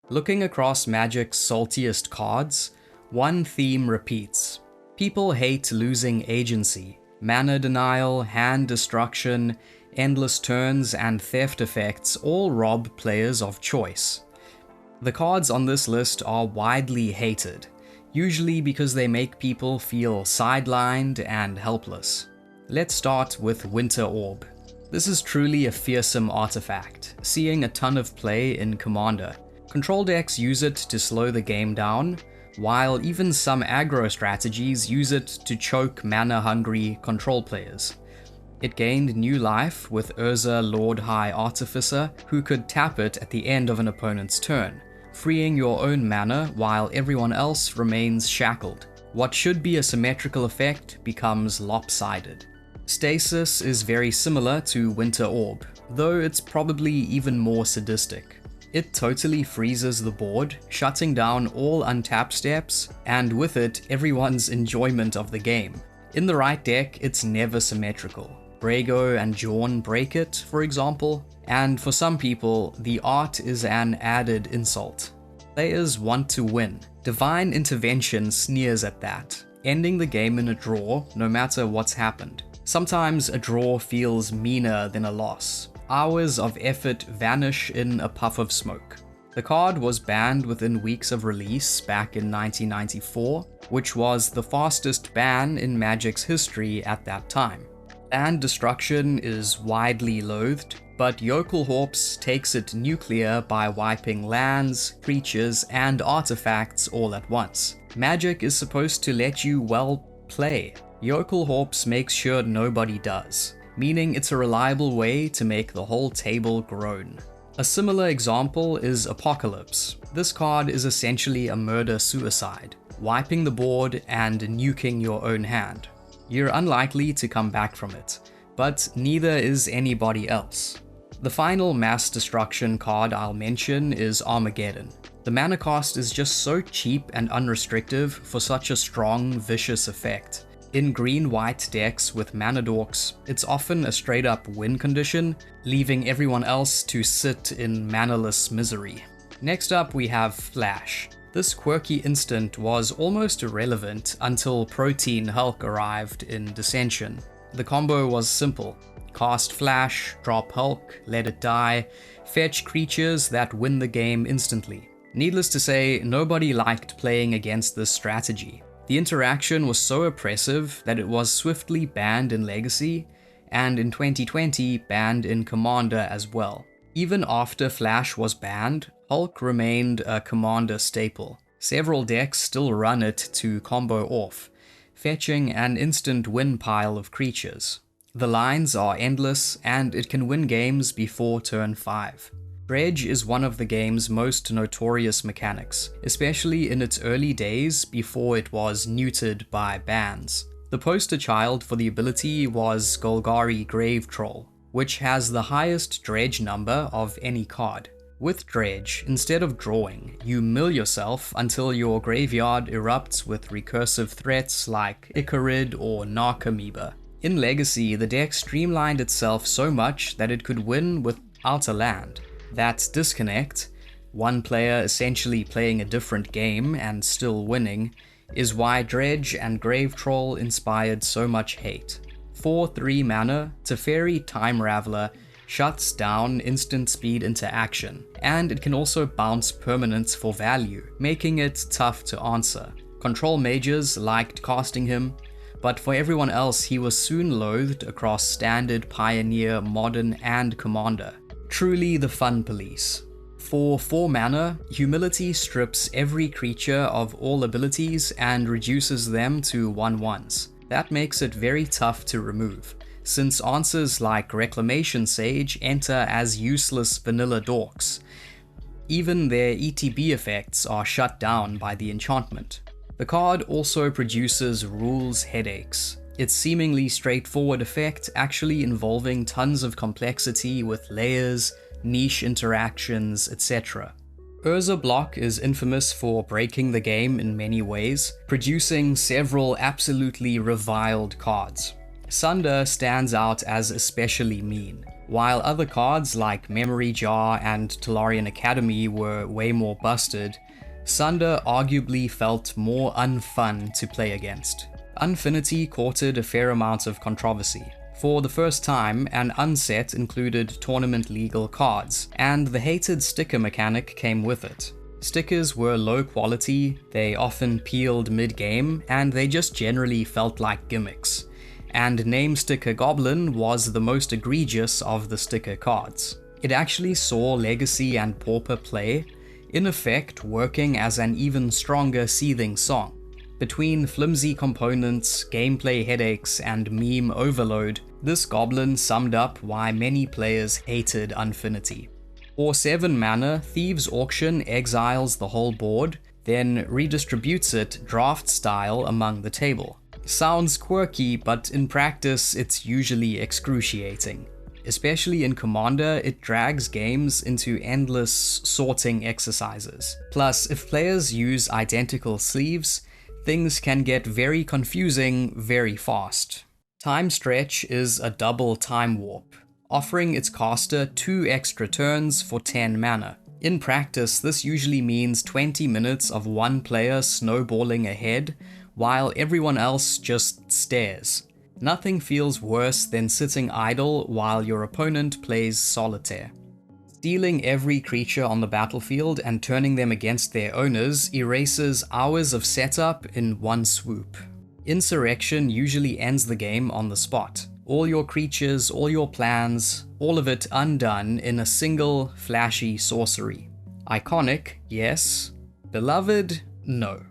Looking across Magic's saltiest cards, one theme repeats. People hate losing agency. Mana denial, hand destruction, endless turns, and theft effects all rob players of choice. The cards on this list are widely hated, usually because they make people feel sidelined and helpless. Let's start with Winter Orb. This is truly a fearsome artifact, seeing a ton of play in Commander. Control decks use it to slow the game down, while even some aggro strategies use it to choke mana-hungry control players. It gained new life with Urza Lord High Artificer, who could tap it at the end of an opponent's turn, freeing your own mana while everyone else remains shackled. What should be a symmetrical effect becomes lopsided. Stasis is very similar to Winter Orb, though it's probably even more sadistic. It totally freezes the board, shutting down all untap steps, and with it, everyone's enjoyment of the game. In the right deck, it's never symmetrical. Brago and Jorn break it, for example, and for some people, the art is an added insult. Players want to win. Divine Intervention sneers at that, ending the game in a draw no matter what's happened. Sometimes a draw feels meaner than a loss. Hours of effort vanish in a puff of smoke. The card was banned within weeks of release back in 1994, which was the fastest ban in Magic's history at that time. Land destruction is widely loathed, but Yokelhorps takes it nuclear by wiping lands, creatures, and artifacts all at once. Magic is supposed to let you, well, play. Yokelhorps makes sure nobody does, meaning it's a reliable way to make the whole table groan. A similar example is Apocalypse. This card is essentially a murder-suicide, wiping the board and nuking your own hand. You're unlikely to come back from it, but neither is anybody else. The final mass destruction card I'll mention is Armageddon. The mana cost is just so cheap and unrestrictive for such a strong, vicious effect. In green-white decks with mana dorks, it's often a straight-up win condition, leaving everyone else to sit in manaless misery. Next up we have Flash. This quirky instant was almost irrelevant until Protein Hulk arrived in Dissension. The combo was simple. Cast Flash, drop Hulk, let it die, fetch creatures that win the game instantly. Needless to say, nobody liked playing against this strategy. The interaction was so oppressive that it was swiftly banned in Legacy, and in 2020 banned in Commander as well. Even after Flash was banned, Hulk remained a Commander staple. Several decks still run it to combo off, fetching an instant win pile of creatures. The lines are endless, and it can win games before turn 5. Dredge is one of the game's most notorious mechanics, especially in its early days before it was neutered by bans. The poster child for the ability was Golgari Grave Troll, which has the highest Dredge number of any card. With Dredge, instead of drawing, you mill yourself until your graveyard erupts with recursive threats like Icarid or Narcomoeba. In Legacy, the deck streamlined itself so much that it could win without a land. That disconnect, one player essentially playing a different game and still winning, is why Dredge and Grave Troll inspired so much hate. 4/3 mana, Teferi Time Raveler shuts down instant speed into action, and it can also bounce permanents for value, making it tough to answer. Control mages liked casting him, but for everyone else he was soon loathed across Standard, Pioneer, Modern, and Commander. Truly the fun police. For 4 mana, Humility strips every creature of all abilities and reduces them to 1/1s. That makes it very tough to remove, since answers like Reclamation Sage enter as useless vanilla dorks. Even their ETB effects are shut down by the enchantment. The card also produces rules headaches. Its seemingly straightforward effect actually involving tons of complexity with layers, niche interactions, etc. Urza Block is infamous for breaking the game in many ways, producing several absolutely reviled cards. Sunder stands out as especially mean. While other cards like Memory Jar and Tolarian Academy were way more busted, Sunder arguably felt more unfun to play against. Unfinity courted a fair amount of controversy. For the first time, an unset included tournament legal cards, and the hated sticker mechanic came with it. Stickers were low quality, they often peeled mid-game, and they just generally felt like gimmicks. And Name Sticker Goblin was the most egregious of the sticker cards. It actually saw Legacy and Pauper play, in effect working as an even stronger seething song. Between flimsy components, gameplay headaches, and meme overload, this goblin summed up why many players hated Unfinity. For 7 mana, Thieves' Auction exiles the whole board, then redistributes it draft style among the table. Sounds quirky, but in practice it's usually excruciating. Especially in Commander, it drags games into endless sorting exercises. Plus, if players use identical sleeves, things can get very confusing very fast. Time Stretch is a double time warp, offering its caster 2 extra turns for 10 mana. In practice, this usually means 20 minutes of one player snowballing ahead, while everyone else just stares. Nothing feels worse than sitting idle while your opponent plays Solitaire. Stealing every creature on the battlefield and turning them against their owners erases hours of setup in one swoop. Insurrection usually ends the game on the spot. All your creatures, all your plans, all of it undone in a single flashy sorcery. Iconic, yes. Beloved, no.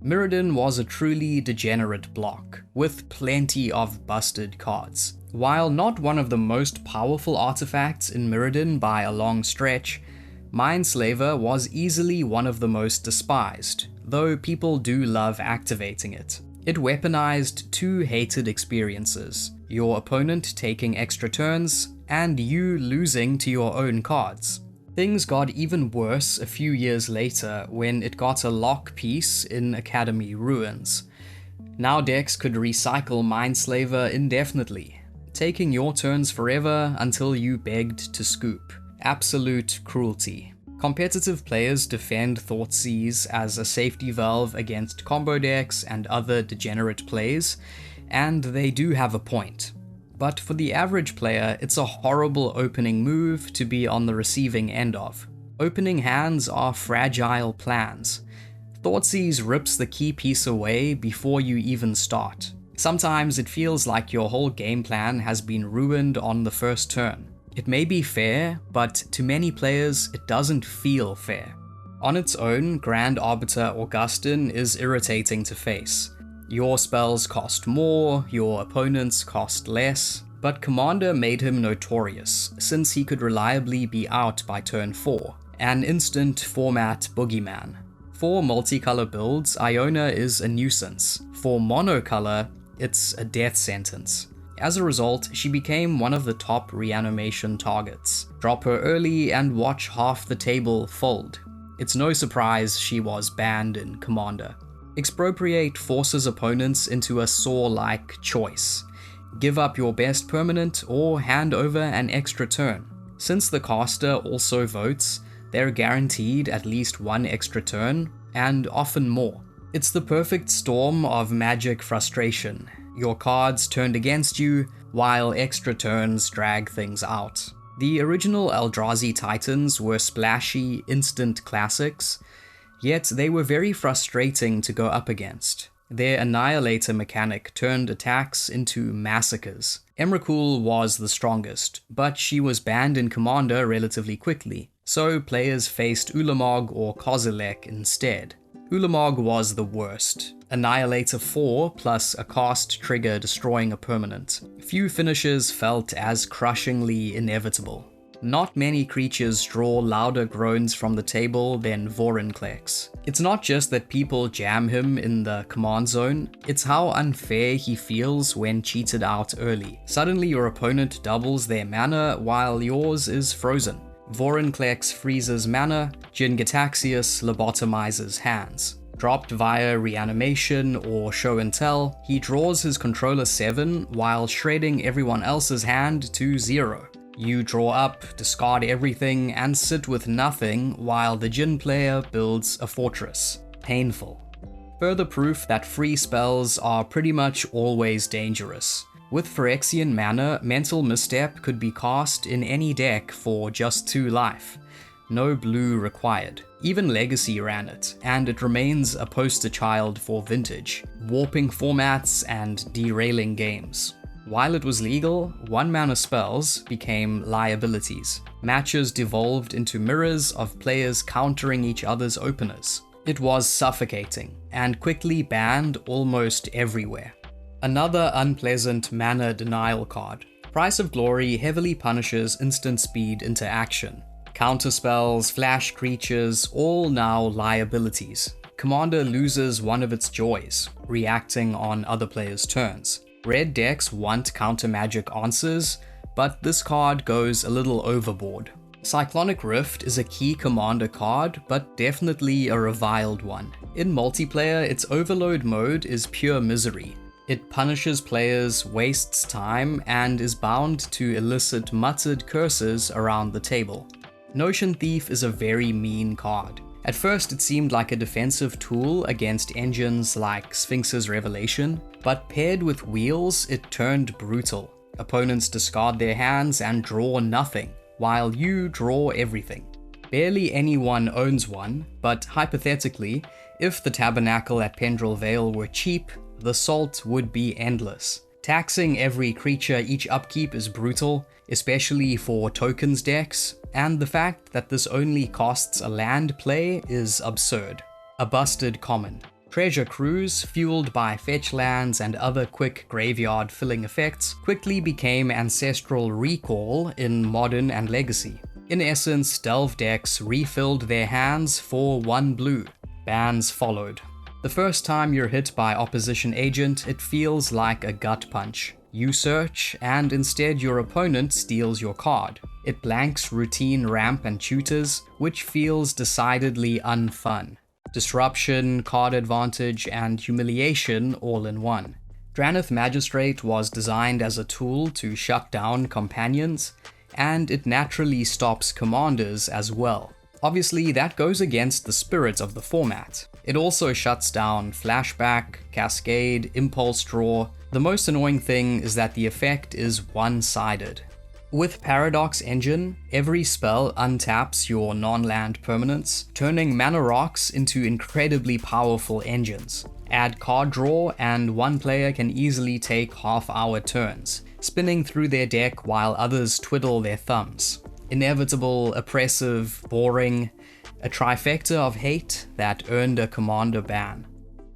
Mirrodin was a truly degenerate block, with plenty of busted cards. While not one of the most powerful artifacts in Mirrodin by a long stretch, Mindslaver was easily one of the most despised, though people do love activating it. It weaponized 2 hated experiences, your opponent taking extra turns, and you losing to your own cards. Things got even worse a few years later when it got a lock piece in Academy Ruins. Now decks could recycle Mindslaver indefinitely, taking your turns forever until you begged to scoop. Absolute cruelty. Competitive players defend Thoughtseize as a safety valve against combo decks and other degenerate plays, and they do have a point. But for the average player, it's a horrible opening move to be on the receiving end of. Opening hands are fragile plans. Thoughtseize rips the key piece away before you even start. Sometimes it feels like your whole game plan has been ruined on the first turn. It may be fair, but to many players, it doesn't feel fair. On its own, Grand Arbiter Augustin is irritating to face. Your spells cost more, your opponents cost less, but Commander made him notorious, since he could reliably be out by turn 4, an instant format boogeyman. For multicolor builds, Iona is a nuisance. For monocolor, it's a death sentence. As a result, she became one of the top reanimation targets. Drop her early and watch half the table fold. It's no surprise she was banned in Commander. Expropriate forces opponents into a Saw-like choice. Give up your best permanent or hand over an extra turn. Since the caster also votes, they're guaranteed at least 1 extra turn, and often more. It's the perfect storm of magic frustration. Your cards turned against you, while extra turns drag things out. The original Eldrazi Titans were splashy, instant classics, yet they were very frustrating to go up against. Their Annihilator mechanic turned attacks into massacres. Emrakul was the strongest, but she was banned in Commander relatively quickly, so players faced Ulamog or Kozilek instead. Ulamog was the worst. Annihilator 4 plus a cast trigger destroying a permanent. Few finishes felt as crushingly inevitable. Not many creatures draw louder groans from the table than Vorinclex. It's not just that people jam him in the command zone, it's how unfair he feels when cheated out early. Suddenly your opponent doubles their mana while yours is frozen. Vorinclex freezes mana, Jin-Gitaxias lobotomizes hands. Dropped via reanimation or show and tell, he draws his controller 7 while shredding everyone else's hand to 0. You draw up, discard everything, and sit with nothing while the Jinn player builds a fortress. Painful. Further proof that free spells are pretty much always dangerous. With Phyrexian mana, Mental Misstep could be cast in any deck for just 2 life. No blue required. Even Legacy ran it, and it remains a poster child for Vintage, warping formats and derailing games. While it was legal, 1-mana spells became liabilities. Matches devolved into mirrors of players countering each other's openers. It was suffocating, and quickly banned almost everywhere. Another unpleasant mana denial card. Price of Glory heavily punishes instant speed into action. Counterspells, flash creatures, all now liabilities. Commander loses one of its joys, reacting on other players' turns. Red decks want counter magic answers, but this card goes a little overboard. Cyclonic Rift is a key commander card, but definitely a reviled one. In multiplayer, its overload mode is pure misery. It punishes players, wastes time, and is bound to elicit muttered curses around the table. Notion Thief is a very mean card. At first it seemed like a defensive tool against engines like Sphinx's Revelation, but paired with wheels it turned brutal. Opponents discard their hands and draw nothing, while you draw everything. Barely anyone owns one, but hypothetically, if the Tabernacle at Pendrell Vale were cheap, the salt would be endless. Taxing every creature each upkeep is brutal, especially for tokens decks, and the fact that this only costs a land play is absurd. A busted common. Treasure Cruise, fueled by fetch lands and other quick graveyard filling effects, quickly became Ancestral Recall in Modern and Legacy. In essence, Delve decks refilled their hands for 1 blue. Bans followed. The first time you're hit by Opposition Agent, it feels like a gut punch. You search, and instead your opponent steals your card. It blanks routine ramp and tutors, which feels decidedly unfun. Disruption, card advantage, and humiliation all in one. Drannith Magistrate was designed as a tool to shut down companions, and it naturally stops commanders as well. Obviously, that goes against the spirit of the format. It also shuts down Flashback, Cascade, Impulse Draw. The most annoying thing is that the effect is one-sided. With Paradox Engine, every spell untaps your non-land permanents, turning mana rocks into incredibly powerful engines. Add card draw, and one player can easily take half-hour turns, spinning through their deck while others twiddle their thumbs. Inevitable, oppressive, boring, a trifecta of hate that earned a commander ban.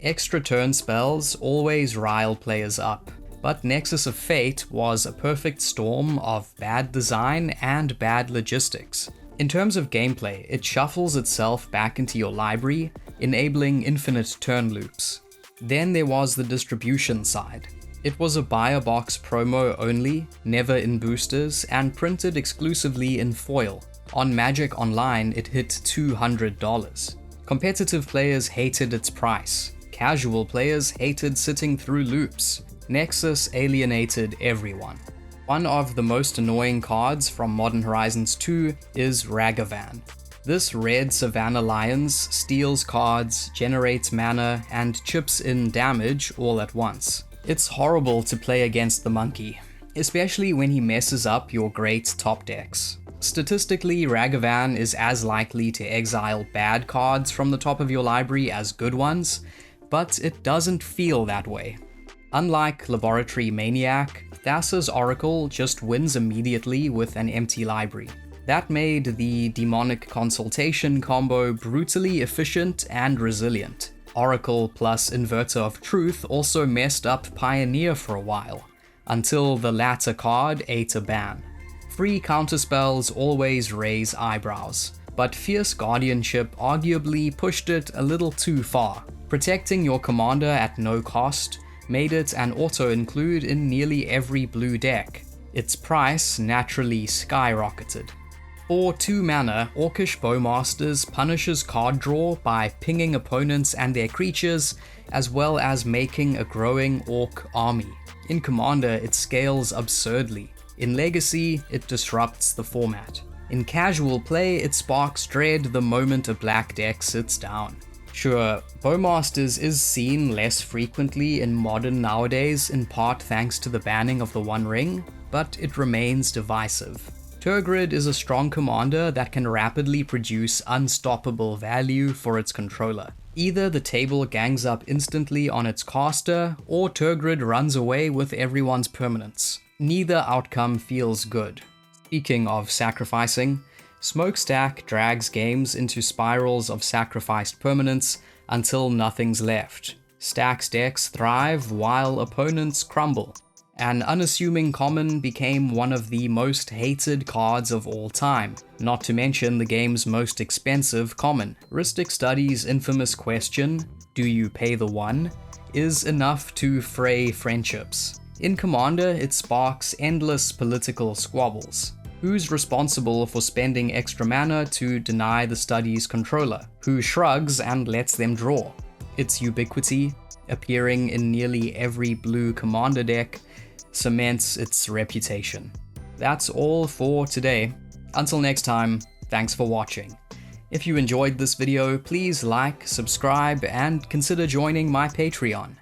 Extra turn spells always rile players up, but Nexus of Fate was a perfect storm of bad design and bad logistics. In terms of gameplay, it shuffles itself back into your library, enabling infinite turn loops. Then there was the distribution side. It was a buy a box promo only, never in boosters, and printed exclusively in foil. On Magic Online, it hit $200. Competitive players hated its price. Casual players hated sitting through loops. Nexus alienated everyone. One of the most annoying cards from Modern Horizons 2 is Ragavan. This red Savannah Lions steals cards, generates mana, and chips in damage all at once. It's horrible to play against the monkey, especially when he messes up your great top decks. Statistically, Ragavan is as likely to exile bad cards from the top of your library as good ones, but it doesn't feel that way. Unlike Laboratory Maniac, Thassa's Oracle just wins immediately with an empty library. That made the Demonic Consultation combo brutally efficient and resilient. Oracle plus Inverter of Truth also messed up Pioneer for a while, until the latter card ate a ban. Free counterspells always raise eyebrows, but Fierce Guardianship arguably pushed it a little too far. Protecting your commander at no cost made it an auto-include in nearly every blue deck. Its price naturally skyrocketed. For 2 mana, Orcish Bowmasters punishes card draw by pinging opponents and their creatures, as well as making a growing Orc army. In Commander, it scales absurdly. In Legacy, it disrupts the format. In casual play, it sparks dread the moment a black deck sits down. Sure, Bowmasters is seen less frequently in Modern nowadays, in part thanks to the banning of the One Ring, but it remains divisive. Tergrid is a strong commander that can rapidly produce unstoppable value for its controller. Either the table gangs up instantly on its caster, or Tergrid runs away with everyone's permanents. Neither outcome feels good. Speaking of sacrificing, Smokestack drags games into spirals of sacrificed permanents until nothing's left. Stack's decks thrive while opponents crumble. An unassuming common became one of the most hated cards of all time, not to mention the game's most expensive common. Ristic Study's infamous question, "Do you pay the one?" is enough to fray friendships. In Commander, it sparks endless political squabbles. Who's responsible for spending extra mana to deny the Study's controller? Who shrugs and lets them draw? Its ubiquity, appearing in nearly every blue Commander deck, cements its reputation. That's all for today. Until next time, thanks for watching. If you enjoyed this video, please like, subscribe, and consider joining my Patreon.